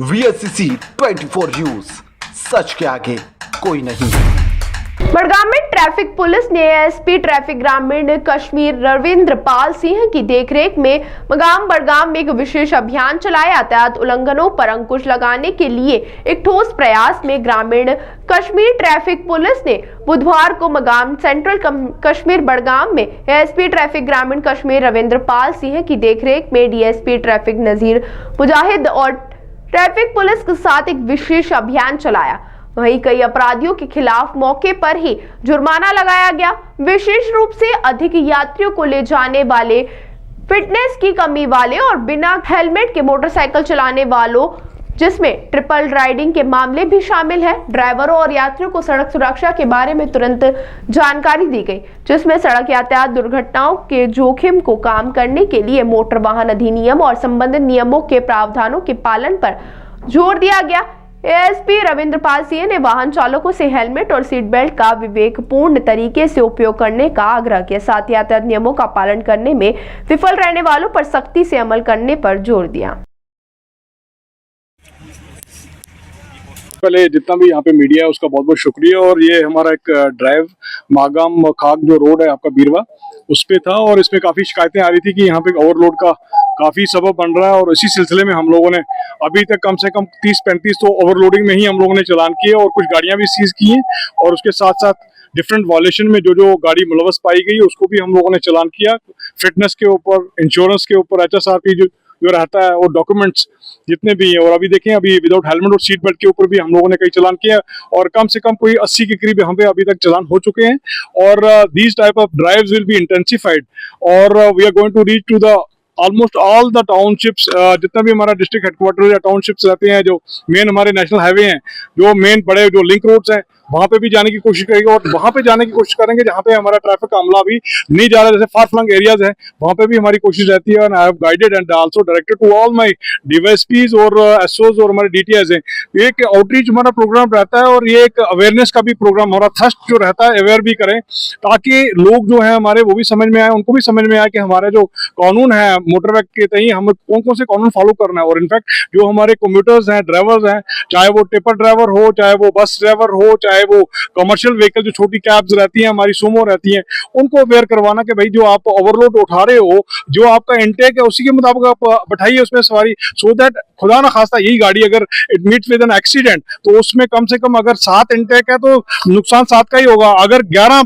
VSCC 24 news, सच के आगे कोई नहीं। बड़गाम में ट्रैफिक पुलिस ने एएसपी ट्रैफिक ग्रामीण कश्मीर रविंद्र पाल सिंह की देखरेख में मगाम बड़गाम में एक विशेष अभियान चलाया। यातायात उल्लंघनों पर अंकुश लगाने के लिए एक ठोस प्रयास में ग्रामीण कश्मीर ट्रैफिक पुलिस ने बुधवार को मगाम सेंट्रल कश्मीर बड़गाम में एएसपी ट्रैफिक ग्रामीण कश्मीर रविंद्र पाल सिंह की देखरेख में डीएसपी ट्रैफिक नजीर मुजाहिद और ट्रैफिक पुलिस के साथ एक विशेष अभियान चलाया। वहीं कई अपराधियों के खिलाफ मौके पर ही जुर्माना लगाया गया। विशेष रूप से अधिक यात्रियों को ले जाने वाले, फिटनेस की कमी वाले और बिना हेलमेट के मोटरसाइकिल चलाने वालों, जिसमें ट्रिपल राइडिंग के मामले भी शामिल है। ड्राइवरों और यात्रियों को सड़क सुरक्षा के बारे में तुरंत जानकारी दी गई, जिसमें सड़क यातायात दुर्घटनाओं के जोखिम को कम करने के लिए मोटर वाहन अधिनियम और संबंधित नियमों के प्रावधानों के पालन पर जोर दिया गया। एएसपी रविंद्र पाल सिंह ने वाहन चालकों से हेलमेट और सीट बेल्ट का विवेकपूर्ण तरीके से उपयोग करने का आग्रह किया। साथ ही यातायात नियमों का पालन करने में विफल रहने वालों पर सख्ती से अमल करने पर जोर दिया। पहले जितना भी यहाँ पे मीडिया है उसका बहुत बहुत शुक्रिया। और ये हमारा एक ड्राइव मागाम खाक जो रोड है आपका बीरवा, उस पे था और इसमें काफ़ी शिकायतें आ रही थी कि यहाँ पे ओवरलोड का काफ़ी सबब बन रहा है। और इसी सिलसिले में हम लोगों ने अभी तक कम से कम 30-35 तो ओवरलोडिंग में ही हम लोगों ने चालान किए और कुछ गाड़ियाँ भी सीज की हैं। और उसके साथ साथ डिफरेंट वायलेशन में जो गाड़ी मुलवस पाई गई उसको भी हम लोगों ने चालान किया। फिटनेस के ऊपर, इंश्योरेंस के ऊपर, HSRP जो रहता है, और डॉक्यूमेंट्स जितने भी हैं। और अभी देखें, अभी विदाउट हेलमेट और सीट बेल्ट के ऊपर भी हम लोगों ने कई चालान किया और कम से कम कोई 80 के करीब यहाँ पे अभी तक चालान हो चुके हैं। और these type of drives will be intensified और we are going to reach to the almost all the townships, जितना भी हमारा डिस्ट्रिक्ट हेडक्वार्टर या टाउनशिप्स रहते हैं, जो मेन हमारे नेशनल हाईवे हैं, जो मेन बड़े जो लिंक रोड्स हैं, वहाँ पे भी जाने की कोशिश करेंगे। और वहाँ पे जाने की कोशिश करेंगे जहाँ पे हमारा ट्रैफिक का अमला भी नहीं जा रहा, जैसे फार फ्लंग एरियाज है, वहाँ पे भी हमारी कोशिश रहती है। I have guided and also directed to all my DYSPs और एसओज और हमारे डीटीएस हैं। एक आउटरीच हमारा प्रोग्राम रहता है और ये एक अवेयरनेस का भी प्रोग्राम, हमारा थर्स्ट जो रहता है अवेयर भी करें, ताकि लोग जो है हमारे वो भी समझ में आए, उनको भी समझ में आए कि हमारे जो कानून है मोटरवे के तहत हमें कौन कौन से कानून फॉलो करना है। और इनफैक्ट जो हमारे कम्यूटर्स हैं, ड्राइवर्स हैं, चाहे वो टिपर ड्राइवर हो, चाहे वो बस ड्राइवर हो, चाहे वो कमर्शियल व्हीकल जो छोटी कैब्स रहती हैं, हमारी सोमो रहती हैं, उनको अवेयर करवाना कि भाई जो आप ओवरलोड उठा रहे हो, जो आपका इंटेक है उसी के मुताबिक आप बैठाइए उसमें सवारी, सो दैट खुदा ना खास्ता यही गाड़ी अगर it meets with an accident तो उसमें कम से कम अगर 7 इंटेक है तो नुकसान 7 का ही होगा। अगर 11